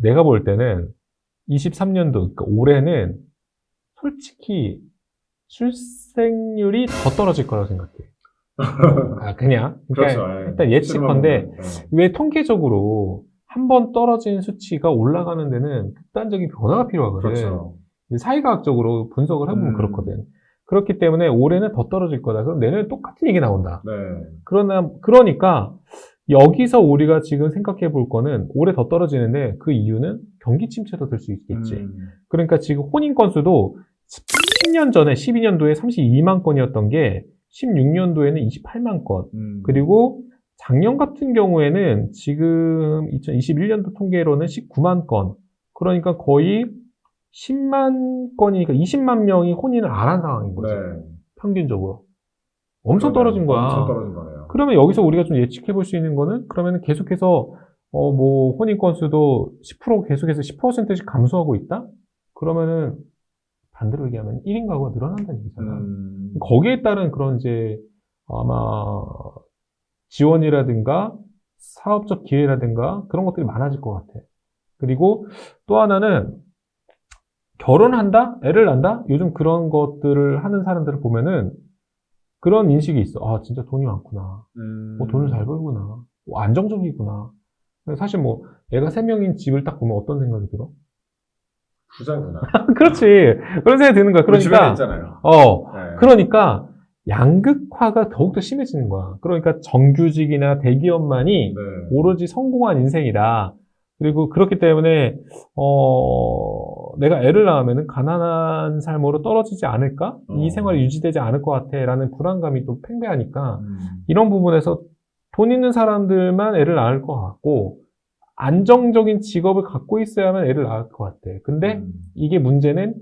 내가 볼 때는 23년도, 그러니까 올해는 솔직히 출생률이 더 떨어질 거라고 생각해. 그냥. 그러니까 그렇죠. 일단 예측컨대, 왜 통계적으로 한 번 떨어진 수치가 올라가는 데는 극단적인 변화가 필요하거든. 그렇죠. 사회과학적으로 분석을 해보면 그렇거든. 그렇기 때문에 올해는 더 떨어질 거다. 그럼 내년에 똑같은 얘기 나온다. 네. 그러니까 여기서 우리가 지금 생각해 볼 거는 올해 더 떨어지는데 그 이유는 경기 침체도 될 수 있겠지. 그러니까 지금 혼인 건수도 10년 전에 12년도에 32만 건이었던 게 16년도에는 28만 건. 그리고 작년 같은 경우에는 지금 2021년도 통계로는 19만 건. 그러니까 거의 10만 건이니까 20만 명이 혼인을 안 한 상황인 거지. 네. 평균적으로. 엄청 떨어진 거야. 엄청 떨어진 거네요. 그러면 여기서 우리가 좀 예측해 볼 수 있는 거는 그러면 계속해서 뭐 혼인 건수도 10% 계속해서 10%씩 감소하고 있다? 그러면은 반대로 얘기하면 1인 가구가 늘어난다는 얘기잖아. 거기에 따른 그런 이제 아마 지원이라든가 사업적 기회라든가 그런 것들이 많아질 것 같아. 그리고 또 하나는 결혼한다? 애를 낳는다? 요즘 그런 것들을 하는 사람들을 보면은 그런 인식이 있어. 아, 진짜 돈이 많구나. 돈을 잘 벌구나. 안정적이구나. 사실 뭐, 애가 3명인 집을 딱 보면 어떤 생각이 들어? 부자구나. 그렇지. 그런 생각이 드는 거야. 우리 주변에 그러니까, 있잖아요. 네. 그러니까, 양극화가 더욱더 심해지는 거야. 그러니까 정규직이나 대기업만이 네. 오로지 성공한 인생이다. 그리고 그렇기 때문에, 내가 애를 낳으면 가난한 삶으로 떨어지지 않을까? 이 생활이 유지되지 않을 것 같아. 라는 불안감이 또 팽배하니까, 이런 부분에서 돈 있는 사람들만 애를 낳을 것 같고, 안정적인 직업을 갖고 있어야만 애를 낳을 것 같아. 근데 이게 문제는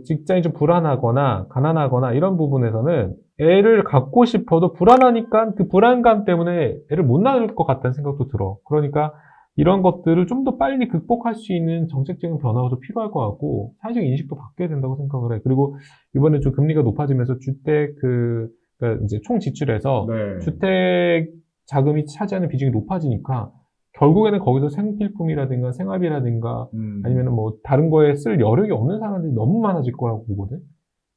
직장이 좀 불안하거나, 가난하거나 이런 부분에서는 애를 갖고 싶어도 불안하니까 그 불안감 때문에 애를 못 낳을 것 같다는 생각도 들어. 그러니까 이런 것들을 좀 더 빨리 극복할 수 있는 정책적인 변화가 좀 필요할 것 같고, 사회적 인식도 바뀌어야 된다고 생각을 해. 그리고 이번에 좀 금리가 높아지면서 그러니까 이제 총 지출에서 네. 주택 자금이 차지하는 비중이 높아지니까 결국에는 거기서 생필품이라든가 생활비라든가 아니면 뭐 다른 거에 쓸 여력이 없는 사람들이 너무 많아질 거라고 보거든.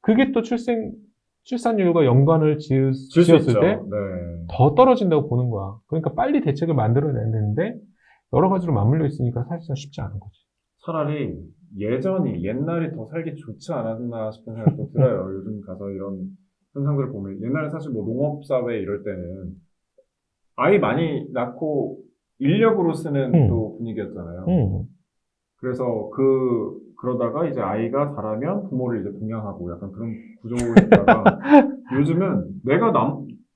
그게 또 출산율과 연관을 지었을 때 더 떨어진다고 보는 거야. 그러니까 빨리 대책을 만들어내야 되는데 여러 가지로 맞물려 있으니까 사실상 쉽지 않은 거지. 차라리 옛날이 더 살기 좋지 않았나 싶은 생각도 들어요. 요즘 가서 이런 현상들을 보면. 옛날에 사실 뭐 농업사회 이럴 때는 아이 많이 낳고 인력으로 쓰는 또 분위기였잖아요. 그래서 그러다가 이제 아이가 자라면 부모를 이제 동양하고 약간 그런 구조였다가 요즘은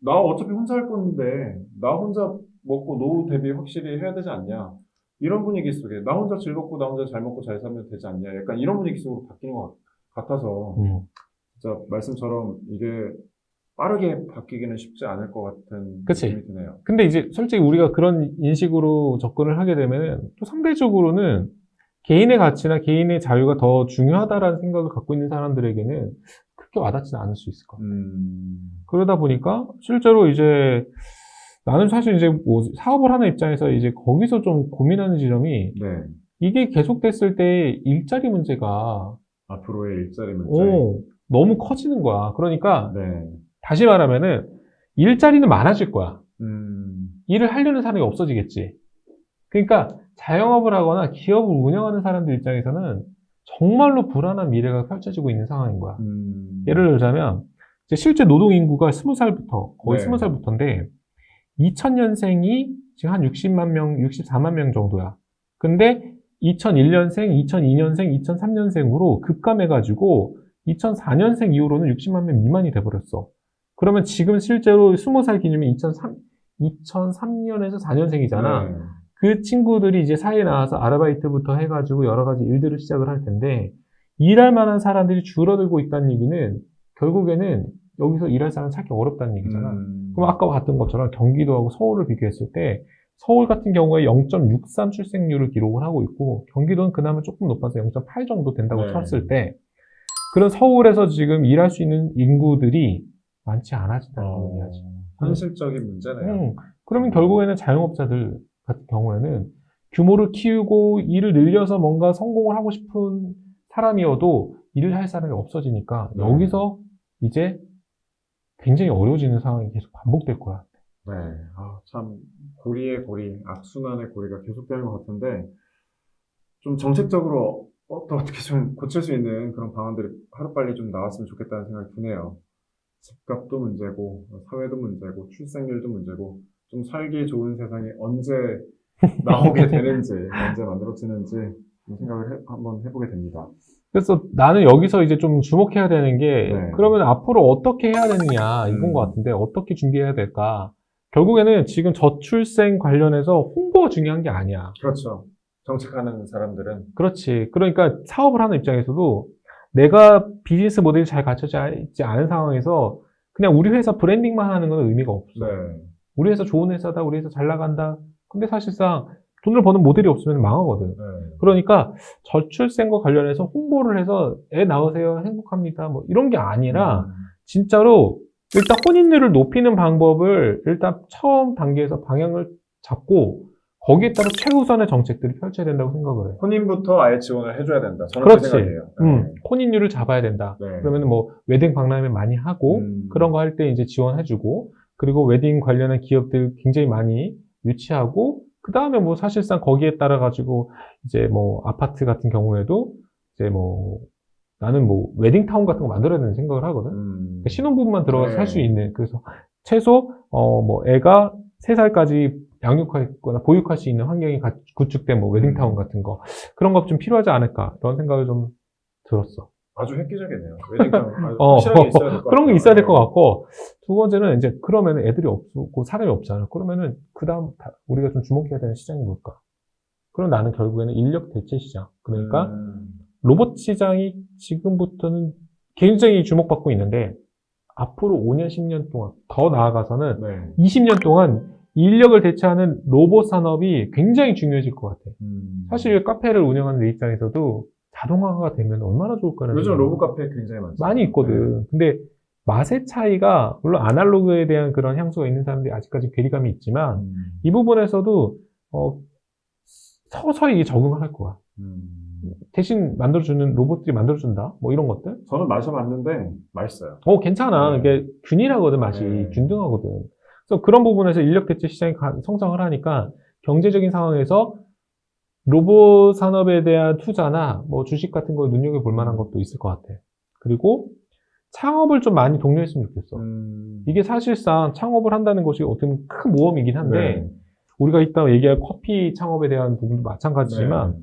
나 어차피 혼자 할 건데 나 혼자 먹고 노후 대비 확실히 해야 되지 않냐. 이런 분위기 속에 나 혼자 즐겁고 나 혼자 잘 먹고 잘 살면 되지 않냐. 약간 이런 분위기 속으로 바뀌는 것 같아서 진짜 말씀처럼 이게 빠르게 바뀌기는 쉽지 않을 것 같은 그치. 느낌이 드네요. 근데 이제 솔직히 우리가 그런 인식으로 접근을 하게 되면 또 상대적으로는 개인의 가치나 개인의 자유가 더 중요하다라는 생각을 갖고 있는 사람들에게는 그렇게 와닿지는 않을 수 있을 것 같아요. 그러다 보니까 실제로 이제 나는 사실 이제 뭐 사업을 하는 입장에서 이제 거기서 좀 고민하는 지점이 네. 이게 계속됐을 때 일자리 문제가 앞으로의 일자리 문제. 너무 커지는 거야. 그러니까 네. 다시 말하면은 일자리는 많아질 거야. 일을 하려는 사람이 없어지겠지. 그러니까 자영업을 하거나 기업을 운영하는 사람들 입장에서는 정말로 불안한 미래가 펼쳐지고 있는 상황인 거야. 예를 들자면 이제 실제 노동 인구가 20살부터 거의 네. 20살부터인데 2000년생이 지금 한 60만 명, 64만 명 정도야. 근데 2001년생, 2002년생, 2003년생으로 급감해가지고 2004년생 이후로는 60만 명 미만이 돼버렸어. 그러면 지금 실제로 20살 기준이 2003년에서 4년생이잖아. 네. 그 친구들이 이제 사회에 나와서 아르바이트부터 해가지고 여러 가지 일들을 시작을 할 텐데 일할 만한 사람들이 줄어들고 있다는 얘기는 결국에는 여기서 일할 사람 찾기 어렵다는 얘기잖아. 그럼 아까 봤던 것처럼 경기도하고 서울을 비교했을 때 서울 같은 경우에 0.63 출생률을 기록을 하고 있고 경기도는 그나마 조금 높아서 0.8 정도 된다고 네. 쳤을 때 그런 서울에서 지금 일할 수 있는 인구들이 많지 않아진다는 얘기하지. 현실적인 문제네요. 그러면 결국에는 자영업자들 같은 경우에는 규모를 키우고 일을 늘려서 뭔가 성공을 하고 싶은 사람이어도 일을 할 사람이 없어지니까 여기서 이제 굉장히 어려워지는 상황이 계속 반복될 거야. 네. 참, 고리의 고리, 악순환의 고리가 계속되는 것 같은데, 좀 정책적으로 어떻게 좀 고칠 수 있는 그런 방안들이 하루빨리 좀 나왔으면 좋겠다는 생각이 드네요. 집값도 문제고, 사회도 문제고, 출생률도 문제고, 좀 살기 좋은 세상이 언제 나오게 되는지, 언제 만들어지는지 생각을 한번 해보게 됩니다. 그래서 나는 여기서 이제 좀 주목해야 되는 게, 네. 그러면 앞으로 어떻게 해야 되느냐, 이건 것 음. 같은데, 어떻게 준비해야 될까? 결국에는 지금 저출생 관련해서 홍보가 중요한 게 아니야. 그렇죠. 정책하는 사람들은. 그렇지. 그러니까 사업을 하는 입장에서도 내가 비즈니스 모델이 잘 갖춰져 있지 않은 상황에서 그냥 우리 회사 브랜딩만 하는 건 의미가 없어. 네. 우리 회사 좋은 회사다, 우리 회사 잘 나간다. 근데 사실상 돈을 버는 모델이 없으면 망하거든. 네. 그러니까 저출생과 관련해서 홍보를 해서 애 낳으세요, 행복합니다. 뭐 이런 게 아니라 진짜로 일단 혼인율을 높이는 방법을 일단 처음 단계에서 방향을 잡고 거기에 따라 최우선의 정책들을 펼쳐야 된다고 생각을 해요. 혼인부터 아예 지원을 해줘야 된다. 저는 그렇지. 그 생각이에요. 네. 혼인율을 잡아야 된다. 네. 그러면 뭐 웨딩 박람회 많이 하고 그런 거 할 때 이제 지원해주고 그리고 웨딩 관련한 기업들 굉장히 많이 유치하고 그 다음에 뭐 사실상 거기에 따라 가지고 이제 뭐 아파트 같은 경우에도 이제 뭐 나는 뭐 웨딩타운 같은 거 만들어야 되는 생각을 하거든. 그러니까 신혼부부만 들어가서 네. 살 수 있는 그래서 최소 뭐 애가 3살까지 양육하거나 보육할 수 있는 환경이 구축된 뭐 웨딩타운 같은 거 그런 거 좀 필요하지 않을까 이런 생각을 좀 들었어. 아주 획기적이네요. 웨딩타운 확실하게 있어야 될 것 같아요. 그런 게 있어야 될 것 같고 두 번째는 이제 그러면 애들이 없고 사람이 없잖아. 그러면은 그 다음 우리가 좀 주목해야 되는 시장이 뭘까? 그럼 나는 결국에는 인력 대체 시장. 그러니까 로봇 시장이 지금부터는 굉장히 주목받고 있는데 앞으로 5년, 10년 동안 더 나아가서는 네. 20년 동안 인력을 대체하는 로봇 산업이 굉장히 중요해질 것 같아. 사실 카페를 운영하는 내 입장에서도 자동화가 되면 얼마나 좋을까는 요즘 로봇 카페 굉장히 많죠. 많이 있거든. 네. 근데 맛의 차이가 물론 아날로그에 대한 그런 향수가 있는 사람들이 아직까지 괴리감이 있지만 이 부분에서도 서서히 적응을 할 거야. 대신 만들어주는 로봇들이 만들어준다. 뭐 이런 것들. 저는 마셔봤는데 맛있어요. 괜찮아. 네. 이게 균일하거든, 맛이. 네. 균등하거든. 그래서 그런 부분에서 인력 대체 시장이 성장을 하니까 경제적인 상황에서 로봇 산업에 대한 투자나 뭐 주식 같은 거 눈여겨볼 만한 것도 있을 것 같아. 그리고 창업을 좀 많이 독려했으면 좋겠어. 이게 사실상 창업을 한다는 것이 어떻게 보면 큰 모험이긴 한데 네. 우리가 이따 얘기할 커피 창업에 대한 부분도 마찬가지지만 네.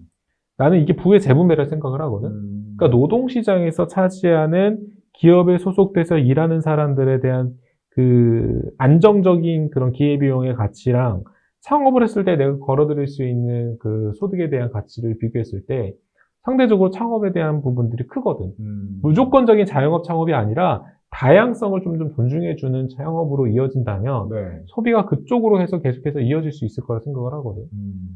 나는 이게 부의 재분배를 생각을 하거든. 그러니까 노동시장에서 차지하는 기업에 소속돼서 일하는 사람들에 대한 그 안정적인 그런 기회비용의 가치랑 창업을 했을 때 내가 걸어들일 수 있는 그 소득에 대한 가치를 비교했을 때 상대적으로 창업에 대한 부분들이 크거든. 무조건적인 자영업 창업이 아니라 다양성을 좀 존중해주는 창업으로 이어진다면 네. 소비가 그쪽으로 해서 계속해서 이어질 수 있을 거라 생각을 하거든.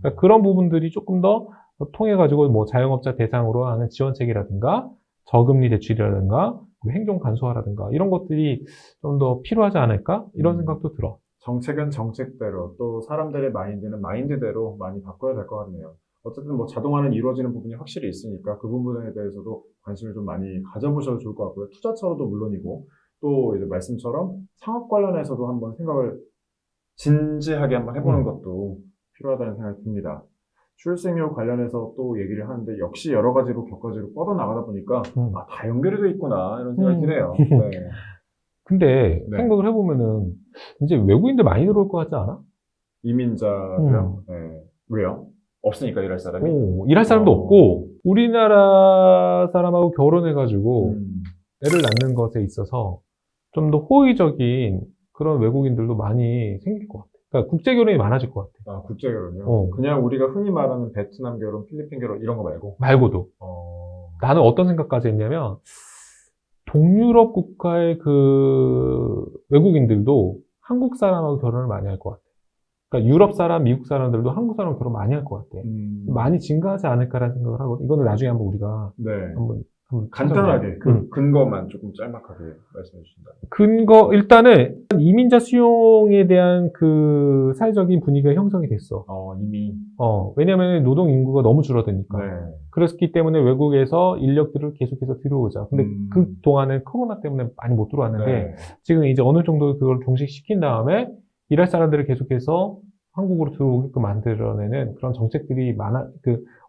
그러니까 그런 부분들이 조금 더 통해가지고 뭐 자영업자 대상으로 하는 지원책이라든가 저금리 대출이라든가 행정 간소화라든가 이런 것들이 좀 더 필요하지 않을까? 이런 생각도 들어. 정책은 정책대로 또 사람들의 마인드는 마인드대로 많이 바꿔야 될 것 같네요. 어쨌든 뭐 자동화는 이루어지는 부분이 확실히 있으니까 그 부분에 대해서도 관심을 좀 많이 가져보셔도 좋을 것 같고요. 투자처로도 물론이고 또 이제 말씀처럼 창업 관련해서도 한번 생각을 진지하게 한번 해보는 것도 필요하다는 생각이 듭니다. 출생률 관련해서 또 얘기를 하는데 역시 여러 가지로 격가지로 뻗어나가다 보니까 다 연결이 돼 있구나 이런 생각이 드네요. 네. 근데 네. 생각을 해보면은 이제 외국인들 많이 들어올 것 같지 않아? 이민자요? 네. 왜요? 없으니까 일할 사람이? 일할 사람도 없고 우리나라 사람하고 결혼해가지고 애를 낳는 것에 있어서 좀 더 호의적인 그런 외국인들도 많이 생길 것 같아. 그러니까 국제 결혼이 많아질 것 같아. 국제 결혼이요? 그냥 우리가 흔히 말하는 베트남 결혼, 필리핀 결혼 이런 거 말고도. 나는 어떤 생각까지 했냐면 동유럽 국가의 그 외국인들도 한국 사람하고 결혼을 많이 할 것 같아. 그러니까 유럽 사람, 미국 사람들도 한국 사람하고 결혼 많이 할 것 같아. 많이 증가하지 않을까라는 생각을 하고 이거는 나중에 한번 우리가 네. 한번 한번 간단하게 그 근거만 조금 짤막하게 말씀해 주신다면. 근거 일단은 이민자 수용에 대한 그 사회적인 분위기가 형성이 됐어. 이미. 왜냐하면 노동 인구가 너무 줄어드니까. 네. 그렇기 때문에 외국에서 인력들을 계속해서 들여오자. 근데 그 동안은 코로나 때문에 많이 못 들어왔는데 네. 지금 이제 어느 정도 그걸 종식시킨 다음에 일할 사람들을 계속해서 한국으로 들어오게끔 만들어내는 그런 정책들이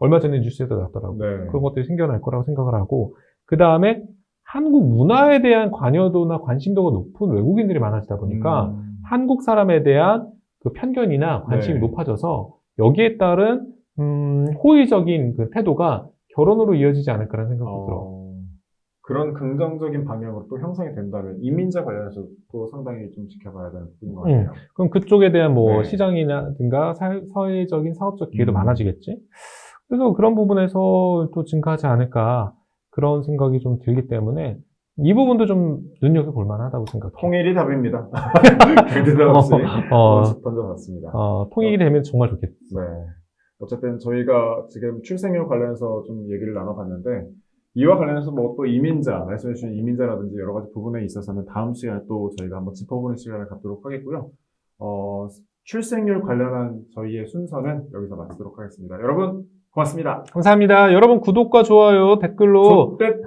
얼마 전에 뉴스에도 나왔더라고요. 네. 그런 것들이 생겨날 거라고 생각을 하고, 그 다음에 한국 문화에 대한 관여도나 관심도가 높은 외국인들이 많아지다 보니까 한국 사람에 대한 그 편견이나 관심이 네. 높아져서 여기에 따른 호의적인 그 태도가 결혼으로 이어지지 않을까라는 생각도 들어. 그런 긍정적인 방향으로 또 형성이 된다면 이민자 관련해서 또 상당히 좀 지켜봐야 되는 부분인 것 같아요. 그럼 그쪽에 대한 뭐 네. 시장이라든가 사회적인 사업적 기회도 음. 많아지겠지? 그래서 그런 부분에서 또 증가하지 않을까 그런 생각이 좀 들기 때문에 이 부분도 좀 눈여겨볼 만하다고 생각해요. 통일이 답입니다. 대답 없이 던져봤습니다. 통일이 되면 정말 좋겠어. 네. 어쨌든 저희가 지금 출생률 관련해서 좀 얘기를 나눠봤는데 이와 관련해서 뭐 또 이민자, 말씀해주신 이민자라든지 여러 가지 부분에 있어서는 다음 시간에 또 저희가 한번 짚어보는 시간을 갖도록 하겠고요. 출생률 관련한 저희의 순서는 여기서 마치도록 하겠습니다. 여러분, 고맙습니다. 감사합니다. 여러분 구독과 좋아요, 댓글로 댓글로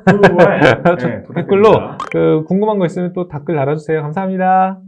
댓글로 궁금한 거 있으면 또 댓글 달아주세요. 감사합니다.